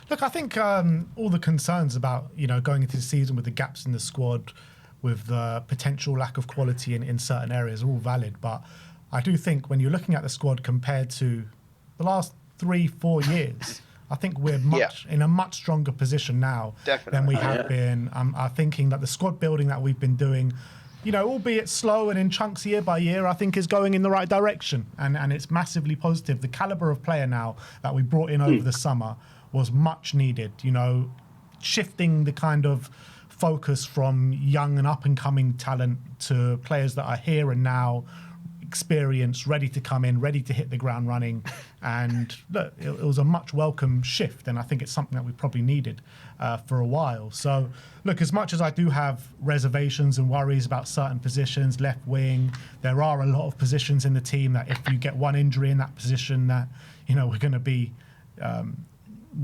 Look, I think all the concerns about, going into the season with the gaps in the squad, with the potential lack of quality in certain areas are all valid. But I do think when you're looking at the squad compared to the last 3-4 years, I think we're in a much stronger position now than we have been. I'm thinking that the squad building that we've been doing, albeit slow and in chunks year by year, I think is going in the right direction. And it's massively positive. The caliber of player now that we brought in over the summer was much needed, shifting the kind of focus from young and up-and-coming talent to players that are here and now, experienced, ready to come in, ready to hit the ground running. And look, it was a much welcome shift, and I think it's something that we probably needed for a while. So, look, as much as I do have reservations and worries about certain positions, left wing, there are a lot of positions in the team that if you get one injury in that position that, we're going to be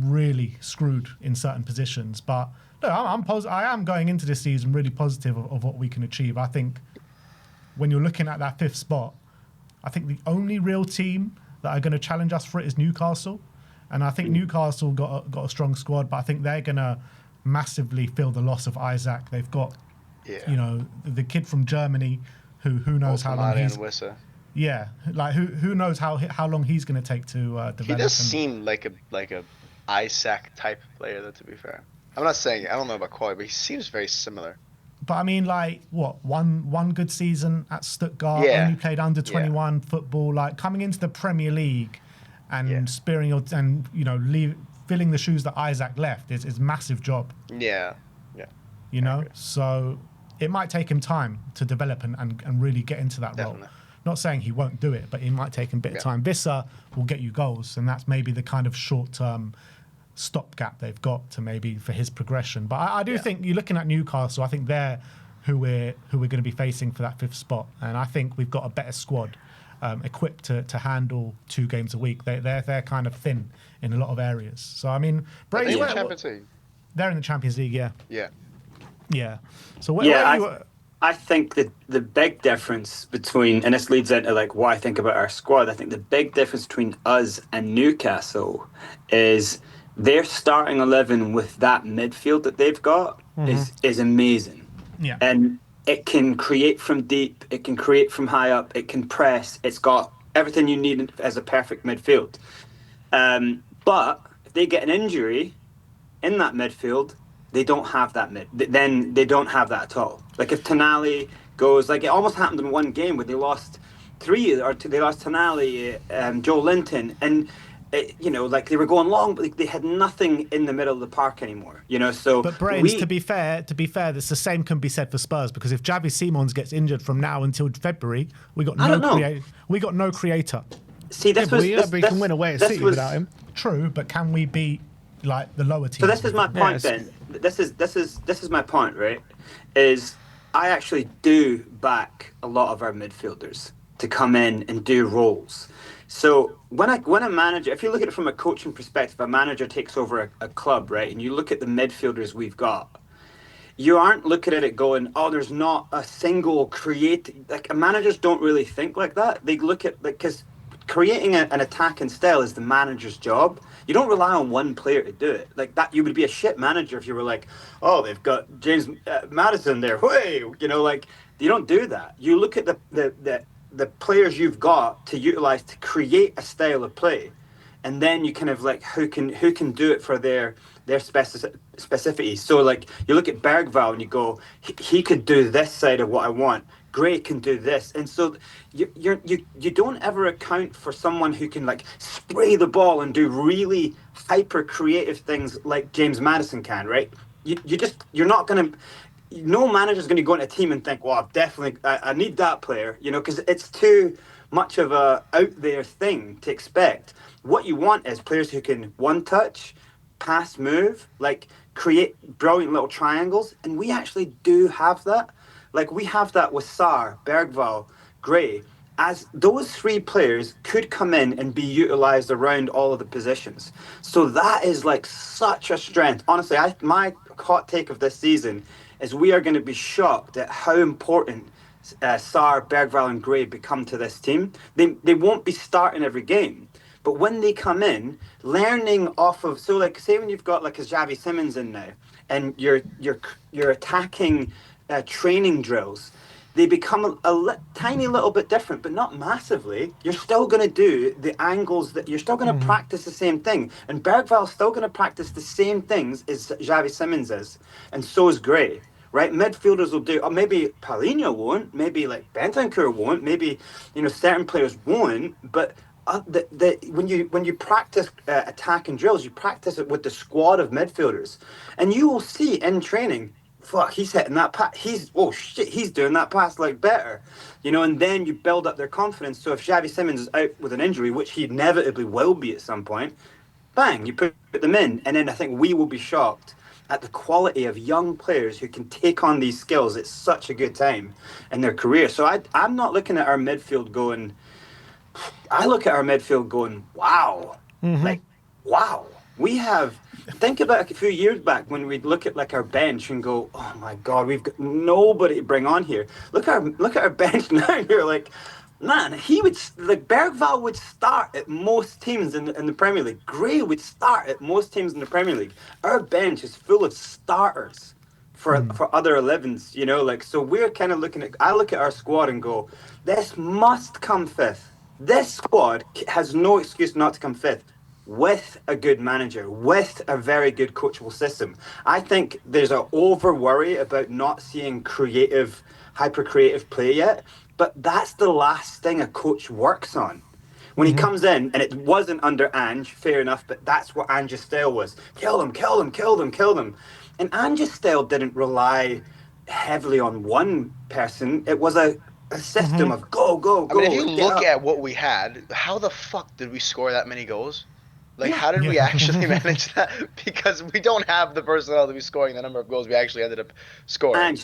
really screwed in certain positions. But look, I am going into this season really positive of what we can achieve. I think when you're looking at that 5th spot, I think the only real team that are going to challenge us for it is Newcastle. And I think Newcastle got a strong squad, but I think they're going to massively feel the loss of Isaac. They've got, the kid from Germany who knows how long he's... Yeah, like who knows how long he's going to take to develop. He does seem like a Isaac type player, though, to be fair. I'm not saying, I don't know about Koi, but he seems very similar. But I mean, like, what, one good season at Stuttgart, only played under 21 football, like coming into the Premier League and filling the shoes that Isaac left is a massive job. Yeah. So it might take him time to develop and really get into that role. Not saying he won't do it, but it might take him a bit of time. Visser will get you goals, and that's maybe the kind of short-term stopgap they've got to maybe for his progression. But I do think you're looking at Newcastle. I think they're who we're going to be facing for that 5th spot, and I think we've got a better squad equipped to handle 2 games a week. They're kind of thin in a lot of areas. So I mean, they're in the Champions League. They're in the Champions League, yeah. So I think that the big difference between, and this leads into like what I think about our squad, I think the big difference between us and Newcastle is their starting 11 with that midfield that they've got is amazing. Yeah. And it can create from deep, it can create from high up, it can press, it's got everything you need as a perfect midfield. But if they get an injury in that midfield, they don't have that then they don't have that at all. Like if Tonali goes, like it almost happened in one game where they lost they lost Tonali, Joe Linton, and like they were going long, but they had nothing in the middle of the park anymore. So. But Brains, to be fair, that's the same can be said for Spurs, because if Javi Simons gets injured from now until February, we got no creator. See, we can win away at City without him. True, but can we beat like the lower teams? So this is my point, Ben. This is my point, right? Is I actually do back a lot of our midfielders to come in and do roles. So when a manager, if you look at it from a coaching perspective, a manager takes over a club, right? And you look at the midfielders we've got, you aren't looking at it going, oh, there's not a single like managers don't really think like that. They look at, because creating an attacking style is the manager's job. You don't rely on one player to do it. Like that, you would be a shit manager if you were like, oh, they've got James Maddison there. Hey, like you don't do that. You look at the players you've got to utilize to create a style of play, and then you kind of like who can do it for their specificity. So like you look at Bergvall and you go, he could do this side of what I want. Gray can do this, and so you don't ever account for someone who can like spray the ball and do really hyper creative things like James Maddison can, right? You're not gonna. No manager's going to go into a team and think, well, I need that player, because it's too much of a out there thing to expect. What you want is players who can one touch, pass, move, like create brilliant little triangles, and we actually do have that. Like we have that with Sarr, Bergvall, Gray, as those 3 players could come in and be utilized around all of the positions. So that is like such a strength. Honestly, my hot take of this season is we are going to be shocked at how important Sarr, Bergvall and Gray become to this team. They won't be starting every game, But when they come in, learning off of, so like say when you've got like a Xavi Simons in now, and you're attacking training drills, they become tiny little bit different, but not massively. You're still going to do the angles that you're still going to practice the same thing. And Bergval's still going to practice the same things as Xavi Simons is. And so is Gray, right? Midfielders will do, or maybe Paulinho won't, maybe like Bentancur won't, maybe, certain players won't, but when you practice attack and drills, you practice it with the squad of midfielders. And you will see in training, fuck, he's hitting that pass. He's doing that pass like better, and then you build up their confidence. So if Xavi Simons is out with an injury, which he inevitably will be at some point, bang, you put them in. And then I think we will be shocked at the quality of young players who can take on these skills at such a good time in their career. So I'm not looking at our midfield going, I look at our midfield going, wow, wow. We have, think about a few years back when we'd look at like our bench and go, oh my God, we've got nobody to bring on here. Look at our bench now. And you're like, man, Bergval would start at most teams in the Premier League. Gray would start at most teams in the Premier League. Our bench is full of starters for other 11s, so we're kind of I look at our squad and go, this must come fifth. This squad has no excuse not to come fifth with a good manager, with a very good coachable system. I think there's an over worry about not seeing hyper creative play yet, but that's the last thing a coach works on. When he comes in, and it wasn't under Ange, fair enough, but that's what Ange's style was. Kill them, kill them, kill them, kill them. And Ange's style didn't rely heavily on one person. It was a system of go, go, go. I mean, if you look at what we had, how the fuck did we score that many goals? How did we actually manage that? Because we don't have the personnel to be scoring the number of goals we actually ended up scoring.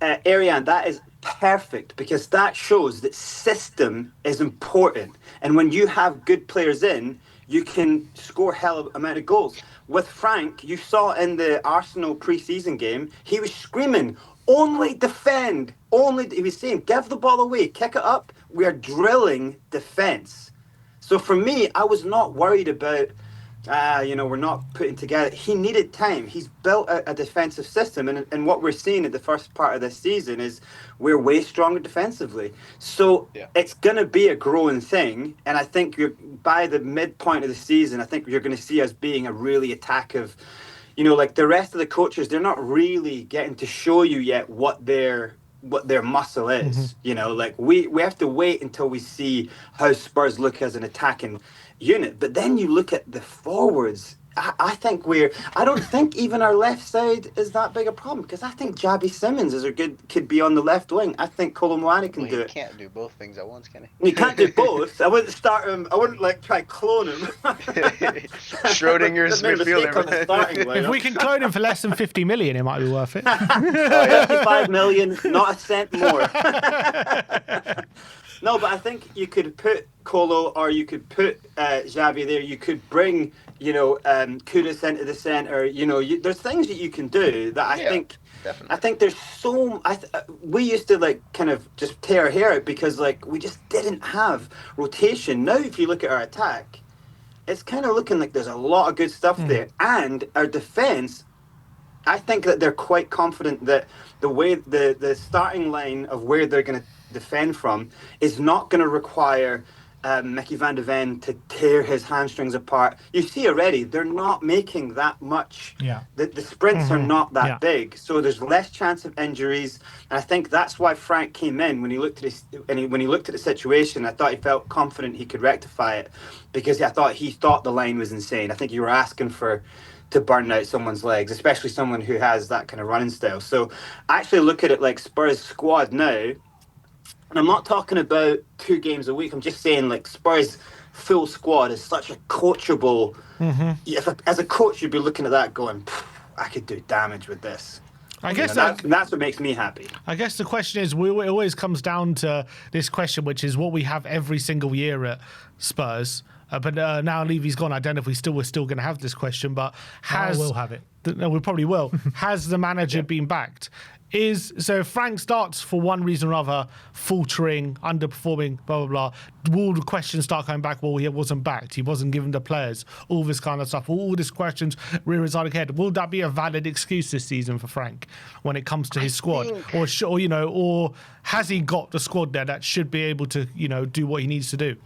And Ariane, that is perfect, because that shows that system is important. And when you have good players in, you can score hell of amount of goals. With Frank, you saw in the Arsenal pre-season game, he was screaming, only defend. He was saying, give the ball away, kick it up. We are drilling defense. So for me, I was not worried about, we're not putting together. He needed time. He's built a defensive system. And what we're seeing at the first part of this season is we're way stronger defensively. So It's going to be a growing thing. And I think by the midpoint of the season, I think you're going to see us being a really attackive, like the rest of the coaches, they're not really getting to show you yet what their muscle is. We have to wait until we see how Spurs look as an attacking unit. But then you look at the forwards. I don't think even our left side is that big a problem, because I think Xavi Simons could be on the left wing. I think Kolo Muani can do it. He can't do both things at once, can he? You can't do both. I wouldn't start him. I wouldn't try clone him. Schrodinger's midfielder. If we can clone him for less than 50 million, it might be worth it. 55 million, not a cent more. No, but I think you could put Kolo, or you could put Xavi there. You could bring, Kudus into the centre. There's things that you can do that I think. Definitely. I think there's we used to kind of just tear our hair out because we just didn't have rotation. Now, if you look at our attack, it's kind of looking like there's a lot of good stuff there, and our defence. I think that they're quite confident that the way the starting line of where they're going to defend from is not going to require Mickey van de Ven to tear his hamstrings apart. You see already, they're not making that much. Yeah. The sprints are not that big, so there's less chance of injuries. And I think that's why Frank came in when he looked at the situation. I thought he felt confident he could rectify it, because he thought the line was insane. I think you were asking to burn out someone's legs, especially someone who has that kind of running style. So I actually look at it like Spurs' squad now. And I'm not talking about 2 games a week. I'm just saying Spurs' full squad is such a coachable. As a coach, you'd be looking at that going, I could do damage with this. I guess that's what makes me happy. I guess the question is, it always comes down to this question, which is what we have every single year at Spurs. But now Levy's gone, I don't know if we're still going to have this question, but we'll have it. No, we probably will. Has the manager been backed? So if Frank starts for one reason or another, faltering, underperforming, blah, blah, blah, will the questions start coming back? Well, he wasn't backed. He wasn't given the players, all this kind of stuff. All these questions rear his ugly head. Will that be a valid excuse this season for Frank when it comes to his squad? Or has he got the squad there that should be able to, do what he needs to do?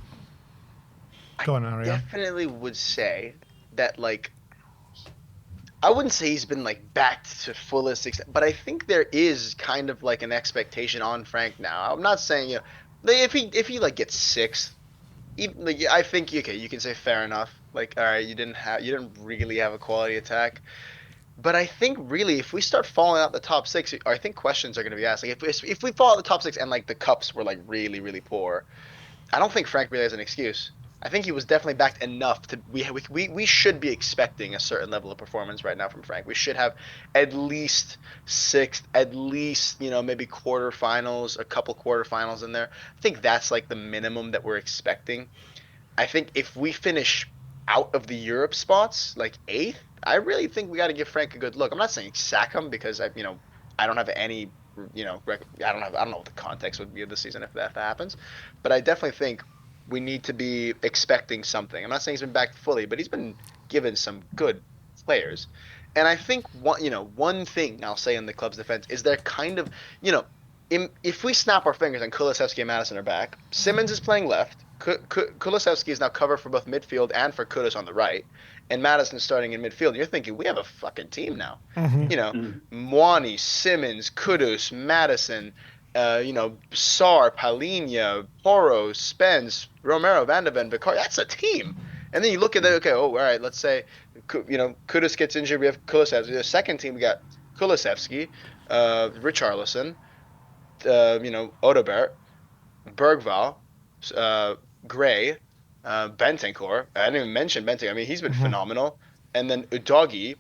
Go on, Ariel. Definitely would say that, like, I wouldn't say he's been like backed to fullest extent, but I think there is kind of like an expectation on Frank now. I'm not saying like, if he like gets sixth, even, like, I think okay, you can say fair enough. Like, all right, you didn't really have a quality attack, but I think really if we start falling out the top six, I think questions are going to be asked. Like if we fall out the top six and like the cups were like really really poor, I don't think Frank really has an excuse. I think he was definitely backed enough to we should be expecting a certain level of performance right now from Frank. We should have at least sixth, at least maybe quarterfinals, a couple quarterfinals in there. I think that's like the minimum that we're expecting. I think if we finish out of the Europe spots like eighth, I really think we got to give Frank a good look. I'm not saying sack him because I don't have any I don't know what the context would be of the season if that happens, but I definitely think we need to be expecting something. I'm not saying he's been backed fully, but he's been given some good players. And I think one thing I'll say in the club's defense is they're kind of, if we snap our fingers and Kulusevski and Madison are back, Simmons is playing left, Kulusevski is now covered for both midfield and for Kudus on the right, and Madison starting in midfield. You're thinking, we have a fucking team now. Mwani, Simmons, Kudus, Madison, Sar, Palinha, Porro, Spence, Romero, Van de Ven, Vicar. That's a team. And then you look at that, okay, all right, let's say, Kudus gets injured, we have Kulusevski. The second team, we got Kulusevski, Richarlison, Odobert, Bergval, Gray, Bentancur. I didn't even mention Bentancur. I mean, he's been phenomenal. And then Udogi,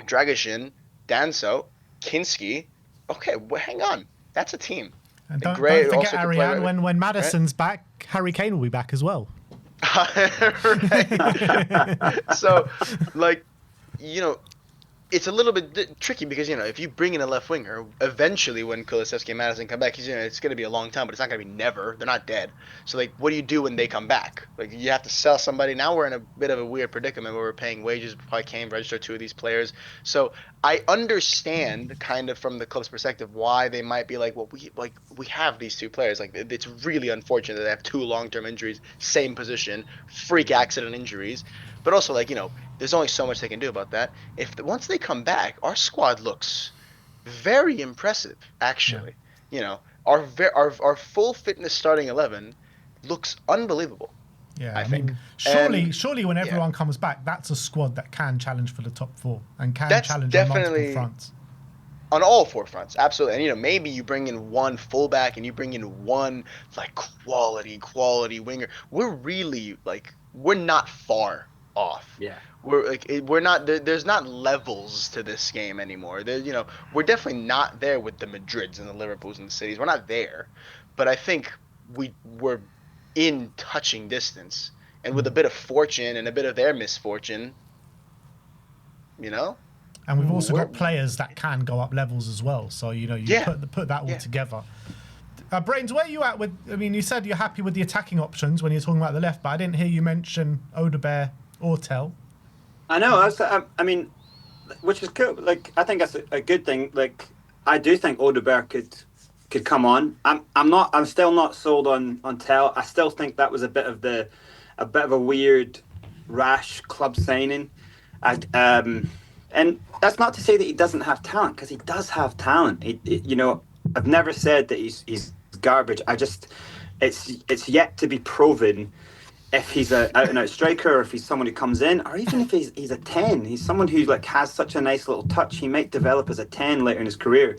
Dragishin, Danso, Kinski. Okay, well, hang on. That's a team. And don't forget, Ariane, when Madison's back, Harry Kane will be back as well. So, like, it's a little bit tricky because, if you bring in a left winger, eventually when Kulusevski and Madison come back, it's going to be a long time, but it's not going to be never. They're not dead. So, like, what do you do when they come back? Like, you have to sell somebody. Now we're in a bit of a weird predicament where we're paying wages. We probably can't register two of these players. So I understand kind of from the club's perspective why they might be like, well, we have these two players. Like, it's really unfortunate that they have two long-term injuries, same position, freak accident injuries. But also, like, there's only so much they can do about that. Once they come back, our squad looks very impressive, actually. Yeah. Our full fitness starting 11 looks unbelievable. Yeah, I think. Surely when everyone comes back, that's a squad that can challenge for the top four and can challenge on multiple fronts. On all four fronts, absolutely. And maybe you bring in one fullback and you bring in one like quality winger. We're really we're not far off. Yeah. We're not there's not levels to this game anymore. We're definitely not there with the Madrids and the Liverpools and the Cities. We're not there. But I think we're in touching distance. And with a bit of fortune and a bit of their misfortune, And we've also got players that can go up levels as well. So, put that all together. Brains, where are you at with, you said you're happy with the attacking options when you're talking about the left, but I didn't hear you mention Odobert or Tell. I know. Which is cool. Like, I think that's a good thing. Like, I do think Odobert could come on. I'm still not sold on Tell. I still think that was a bit of a weird, rash club signing. And that's not to say that he doesn't have talent, because he does have talent. I've never said that he's garbage. It's yet to be proven if he's a out and out striker, or if he's someone who comes in, or even if he's a 10. He's someone who has such a nice little touch. He might develop as a 10 later in his career.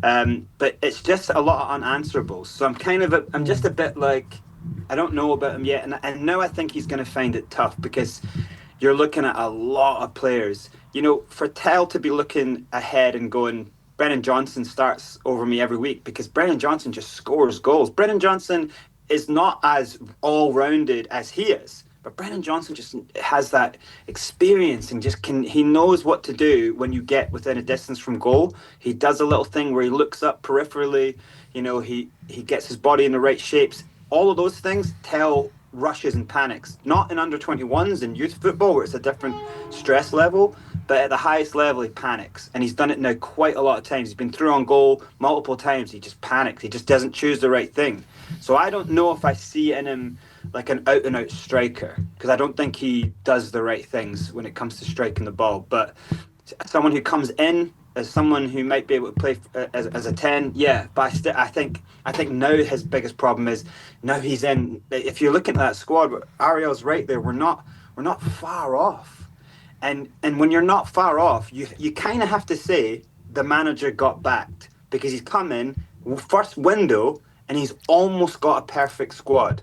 But it's just a lot of unanswerables. So I'm just a bit like, I don't know about him yet, and now I think he's going to find it tough, because you're looking at a lot of players. For Tell to be looking ahead and going, Brennan Johnson starts over me every week, because Brennan Johnson just scores goals. Brennan Johnson is not as all-rounded as he is, But Brennan Johnson just has that experience and he knows what to do when you get within a distance from goal. He does a little thing where he looks up peripherally, he gets his body in the right shapes. All of those things tell rushes and panics, not in under 21s in youth football where it's a different stress level, but at the highest level he panics, and he's done it now quite a lot of times. He's been through on goal multiple times. He just panics. He just doesn't choose the right thing. So I don't know if I see in him like an out and out striker, because I don't think he does the right things when it comes to striking the ball. But someone who comes in as someone who might be able to play as a 10, yeah. But I think now his biggest problem is now he's in. If you're looking at that squad, Ariel's right there. We're not far off, and when you're not far off, you kind of have to say the manager got backed, because he's come in first window and he's almost got a perfect squad.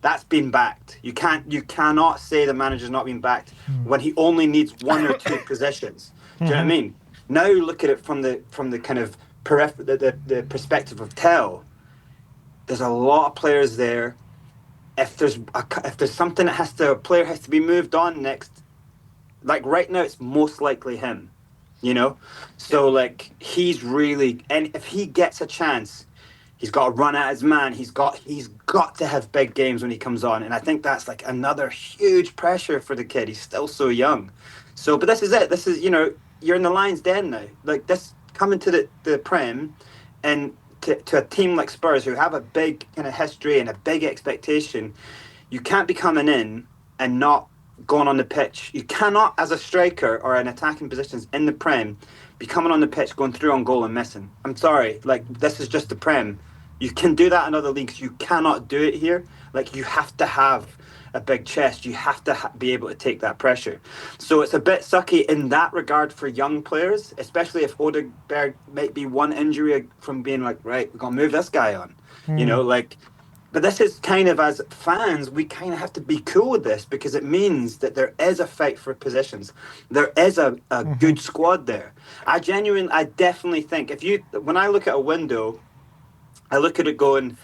That's been backed. You cannot say the manager's not been backed when he only needs one or two positions. Do you know what I mean? Now look at it from the kind of the perspective of Tell. There's a lot of players there. If there's something a player has to be moved on next, like right now it's most likely him. So like he's really, and if he gets a chance, he's got to run at his man. He's got to have big games when he comes on, and I think that's like another huge pressure for the kid. He's still so young. So, but this is it. This is you're in the lion's den now. Like this coming to the Prem, and to a team like Spurs who have a big kind of history and a big expectation, you can't be coming in and not going on the pitch. You cannot, as a striker or in attacking positions in the Prem, be coming on the pitch, going through on goal and missing. I'm sorry, like this is just the Prem. You can do that in other leagues. You cannot do it here. Like you have to have a big chest. You have to be able to take that pressure. So it's a bit sucky in that regard for young players, especially if Odegaard might be one injury from being like, right, we're going to move this guy on. But this is kind of, as fans, we kind of have to be cool with this, because it means that there is a fight for positions. There is a good squad there. I definitely think when I look at a window, I look at it going,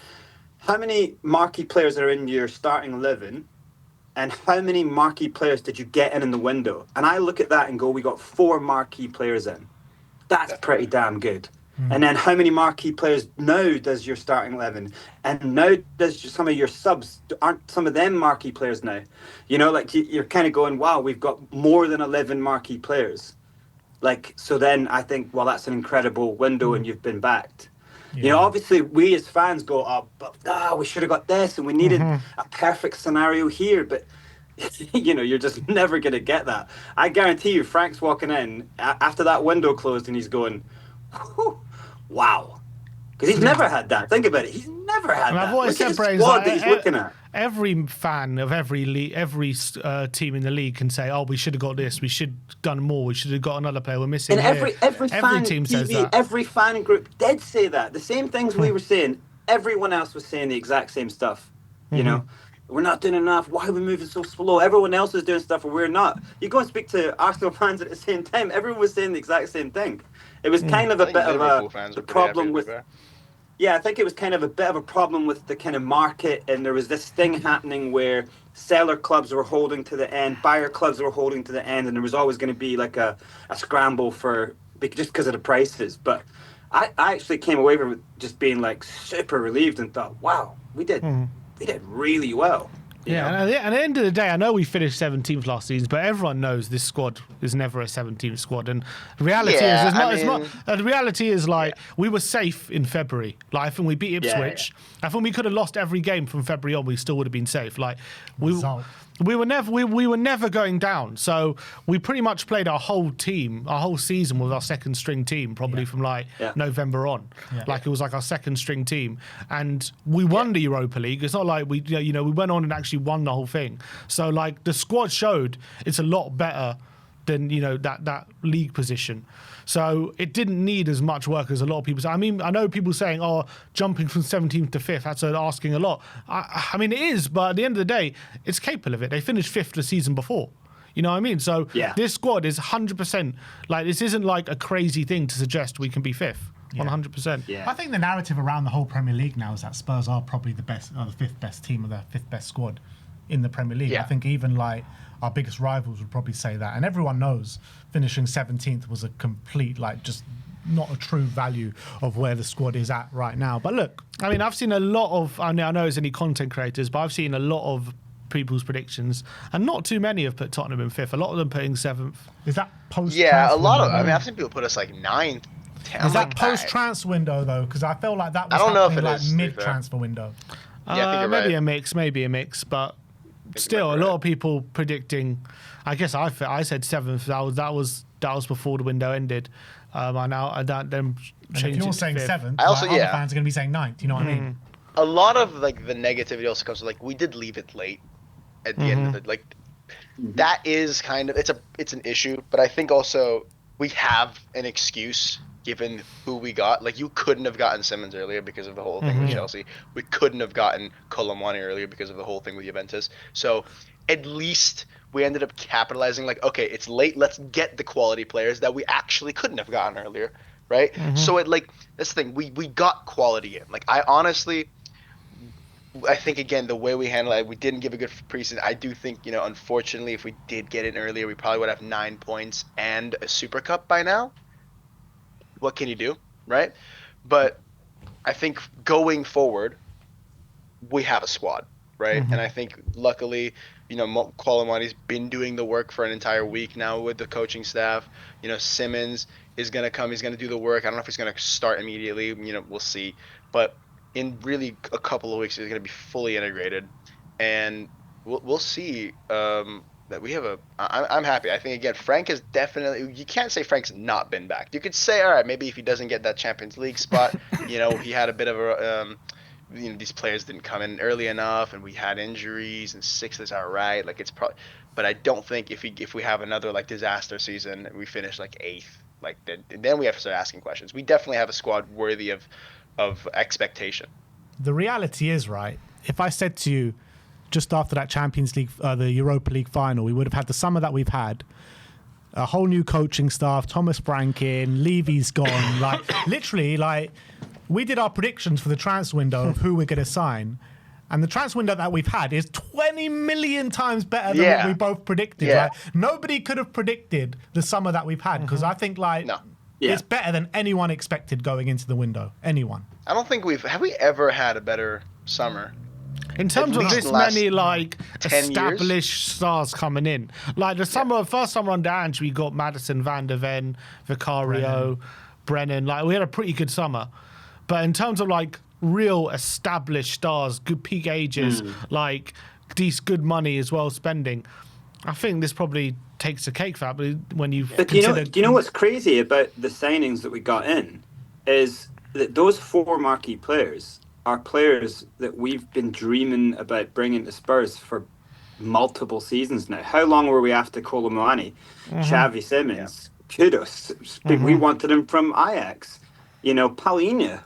how many marquee players are in your starting 11? And how many marquee players did you get in the window? And I look at that and go, we got 4 marquee players in. That's pretty damn good. And then how many marquee players now does your starting 11? And now does some of your subs, aren't some of them marquee players now? Like you're kind of going, wow, we've got more than 11 marquee players. Like, so then I think, well, that's an incredible window and you've been backed. Obviously we as fans go, we should have got this and we needed a perfect scenario here, but you're just never going to get that. I guarantee you Frank's walking in after that window closed and he's going, wow. Because he's never had that. Think about it. He's never had that. I've always said, Brains, that he's looking at. Every fan of every team in the league can say, "Oh, we should have got this. We should have done more. We should have got another player. We're missing." And every fan team says TV, that. every fan group did say that. The same things we were saying. Everyone else was saying the exact same stuff. We're not doing enough. Why are we moving so slow? Everyone else is doing stuff and we're not. You go and speak to Arsenal fans at the same time. Everyone was saying the exact same thing. It was kind of a bit of the problem with. Yeah, I think it was kind of a bit of a problem with the kind of market, and there was this thing happening where seller clubs were holding to the end, buyer clubs were holding to the end, and there was always going to be like a scramble just because of the prices. But I actually came away from it just being like super relieved and thought, wow, we did really well. Yeah, and at the end of the day, I know we finished 17th last season, but everyone knows this squad is never a 17th squad. And the reality the reality is we were safe in February. Like I think we beat Ipswich. I think we could have lost every game from February on. We still would have been safe. Like we were never going down. So we pretty much played our whole season with our second string team, probably from November on. Yeah. Like it was like our second string team, and we won the Europa League. It's not like we went on and actually won the whole thing. So like the squad showed it's a lot better than that league position. So it didn't need as much work as a lot of people say. I mean, I know people saying, "Oh, jumping from 17th to 5th, that's asking a lot." I mean, it is, but at the end of the day, it's capable of it. They finished 5th the season before. You know what I mean? So this squad is 100%. Like this isn't like a crazy thing to suggest we can be 5th. 100%. Yeah. I think the narrative around the whole Premier League now is that Spurs are probably the best, the 5th best team or the 5th best squad. in the Premier League. Yeah. I think even like our biggest rivals would probably say that, and everyone knows finishing 17th was a complete like just not a true value of where the squad is at right now. But look, I mean, I've seen a lot of, I know it's only content creators, but I've seen a lot of people's predictions, and not too many have put Tottenham in 5th. A lot of them putting 7th. is that post? Yeah, a lot of. I mean, I've seen people put us like 9th. 10th. Is that like, post transfer window though? Because I felt like that was I don't know if happening it like is, to be mid transfer window. Yeah, I think you're Maybe right. maybe a mix, but still, might a be lot right. of people predicting. I guess I said 7th. That was before the window ended. I don't then And change if you're it saying to 5th. 7th, I also- like, other yeah. fans are going to be saying 9th. You know what I mean? A lot of like the negativity also comes to like we did leave it late at the end of it. Like that is kind of it's an issue, but I think also we have an excuse given who we got. Like you couldn't have gotten Simmons earlier because of the whole thing with Chelsea. We couldn't have gotten Colomwani earlier because of the whole thing with Juventus. So at least we ended up capitalizing like, okay, it's late, let's get the quality players that we actually couldn't have gotten earlier. Right? So it like this thing, we got quality in. Like I think again the way we handle it, we didn't give a good preseason. I do think unfortunately, if we did get in earlier, we probably would have 9 points and a Super Cup by now. What can you do, right? But I think going forward, we have a squad, right? And I think luckily, Colomani's been doing the work for an entire week now with the coaching staff. Simmons is gonna come. He's gonna do the work. I don't know if he's gonna start immediately. We'll see. But in really a couple of weeks, he's gonna be fully integrated, and we'll see. That we have I'm happy. I think again, Frank is definitely. You can't say Frank's not been back. You could say, all right, maybe if he doesn't get that Champions League spot, he had a bit of a. These players didn't come in early enough, and we had injuries, and 6th is all right. Like it's probably, but I don't think if we have another like disaster season, and we finish like 8th, like then we have to start asking questions. We definitely have a squad worthy of expectation. The reality is, right, if I said to you just after that Champions League, the Europa League final, we would have had the summer that we've had, a whole new coaching staff, Thomas Frank in, Levy's gone, like literally, like we did our predictions for the transfer window of who we're going to sign, and the transfer window that we've had is 20 million times better than what we both predicted. Yeah. Like nobody could have predicted the summer that we've had, because I think like No. it's better than anyone expected going into the window. Anyone. I don't think have we ever had a better summer. In terms At of least this the last many like 10 established stars coming in, like the first summer under Ange, we got Madison, Van der Ven, Vicario, Brennan. Like we had a pretty good summer, but in terms of like real established stars, good peak ages, like these good money as well spending, I think this probably takes a cake for that. But when you But do you know what's crazy about the signings that we got in is that those 4 marquee players are players that we've been dreaming about bringing to Spurs for multiple seasons now. How long were we after Colomani, Xavi Simmons, Kudos? We wanted him from Ajax. Paulinho.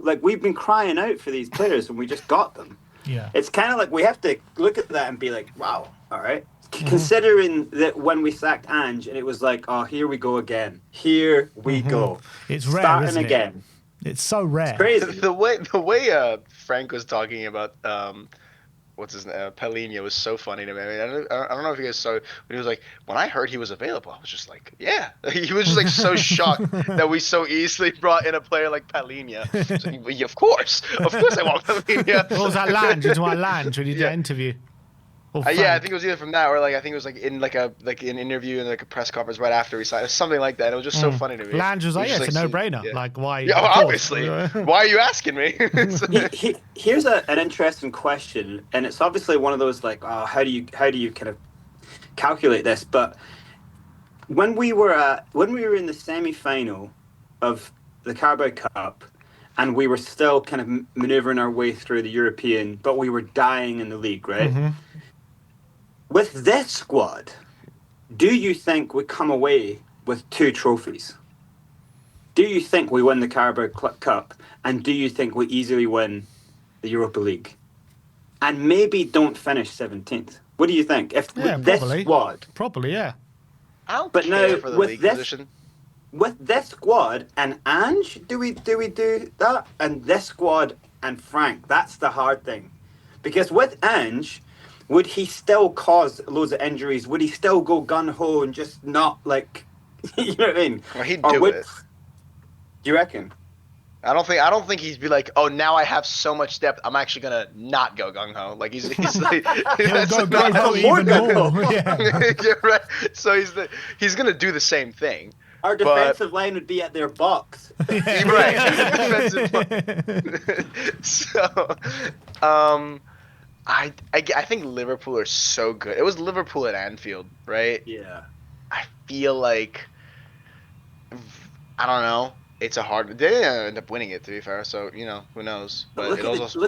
Like we've been crying out for these players and we just got them. Yeah. It's kind of like we have to look at that and be like, wow, all right. Considering that when we sacked Ange and it was like, oh, here we go again. Here we go. It's rare, Starting isn't it? again. It's so rare. It's crazy. The way Frank was talking about what's his name, Paulinho was so funny to me. I mean, I don't know if you guys saw when he was like, when I heard he was available, I was just like, yeah. He was just like so shocked that we so easily brought in a player like Paulinho. Like, well, of course I want Paulinho. what was that Lange? You talking about Lange when you did that interview? Or Yeah, I Frank? think it was either from that or like I think it was like in an interview and like a press conference right after we signed, something like that. It was just so funny to me. Lange was like, It yeah, it's a so- no-brainer. yeah. Like, why? Yeah, of well, course. obviously. Why are you asking me? Here's an interesting question, and it's obviously one of those like, oh, how do you kind of calculate this? But when we were in the semi-final of the Carabao Cup, and we were still kind of maneuvering our way through the European, but we were dying in the league, right? With this squad, do you think we come away with 2 trophies? Do you think we win the Carabao Cup? And do you think we easily win the Europa League? And maybe don't finish 17th. What do you think? If Yeah, with this probably. squad, Probably, yeah. I don't But care now, for the with league this- position. with this squad and Ange, do we do that? And this squad and Frank, that's the hard thing. Because with Ange, would he still cause loads of injuries? Would he still go gun ho and just not like, you know what I mean? Well, he'd Or do it. Do you reckon? I don't think he'd be like, oh, now I have so much depth, I'm actually gonna not go gung ho. Like he's like He'll go gung ho more even gung-ho. more. Yeah. You're right. So he's gonna do the same thing. Our defensive line would be at their box. You're right. Defensive. So, I think Liverpool are so good. It was Liverpool at Anfield, right? Yeah. I feel like I don't know. It's a hard. They didn't end up winning it, to be fair. So who knows? But look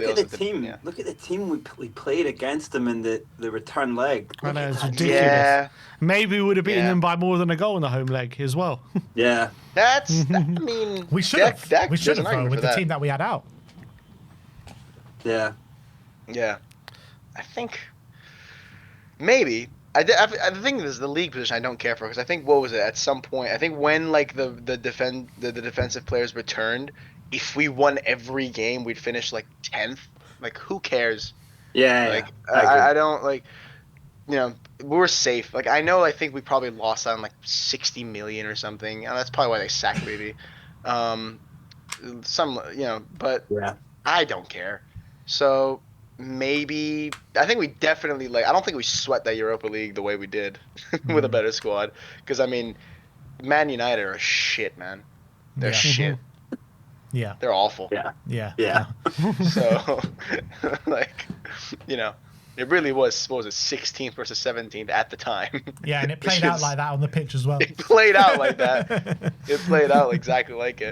at the team. Yeah. Look at the team we played against them in the return leg. I know, it's Look at that. ridiculous. Yeah. Maybe we would have beaten them by more than a goal in the home leg as well. Yeah. I mean, We should have. We should there's an have argument with for the that. team that we had out. Yeah. Yeah, I think maybe. I think this is the league position I don't care for because I think what was it at some point? I think when like the defensive players returned, if we won every game, we'd finish like 10th. Like who cares? Yeah. Like I I don't like. We're safe. Like I know. I think we probably lost on like 60 million or something. And that's probably why they sacked Levy. But yeah. I don't care. So maybe I think we definitely I don't think we sweat that Europa League the way we did with a better squad. Because I mean, Man United are shit, man. They're Yeah. shit. Yeah. They're awful. Yeah. Yeah. Yeah. So it really was. What was it, 16th versus 17th at the time? Yeah, and it Which played out is- like that on the pitch as well. It played out like that. It played out exactly like it.